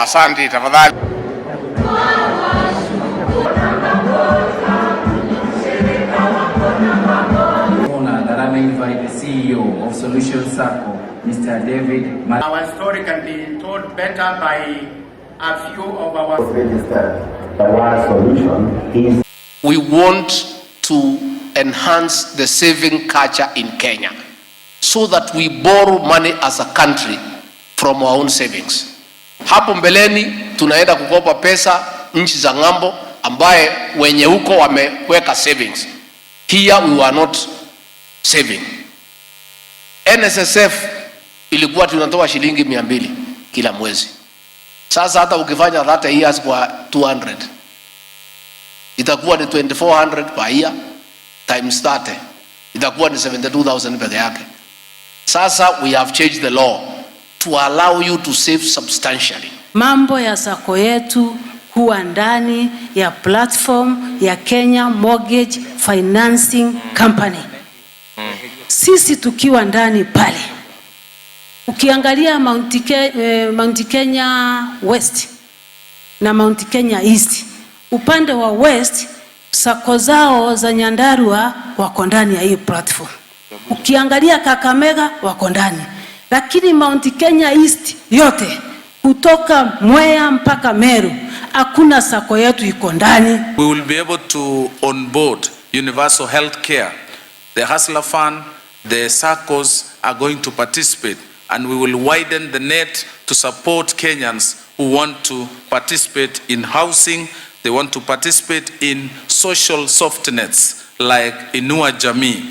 Asante tafadhali. That I may invite the CEO of Solution Sacco, Mr. David. Our story can be told better by a few of our registered. The word solution is We want to enhance the saving culture in Kenya so that we borrow money as a country from our own savings. Hapo mbeleni tunaenda kukopa pesa nchi za ng'ambo ambaye wenye huko wameweka savings. Here we were not saving. NSSF ilikuwa tunatoa shilingi 200 kila mwezi. Sasa hata ukifanya 30 years kwa 200 itakuwa ni 2400 per year times 30 itakuwa ni 72,000 peke yake. Sasa we have changed the law to allow you to save substantially. Mambo ya sako yetu huwa ndani ya platform ya Kenya Mortgage Financing Company. Sisi tukiwa ndani pale, ukiangalia Mount Kenya West na Mount Kenya East, upande wa West sako zao za Nyandarua wako ndani ya hii platform. Ukiangalia Kakamega wako ndani, lakini Mount Kenya East yote kutoka Mwea mpaka Meru hakuna sako yetu iko ndani. We will be able to onboard universal health care. The Hustler Fund, the SACCOs are going to participate, and we will widen the net to support Kenyans who want to participate in housing. They want to participate in social soft nets like Inua Jamii.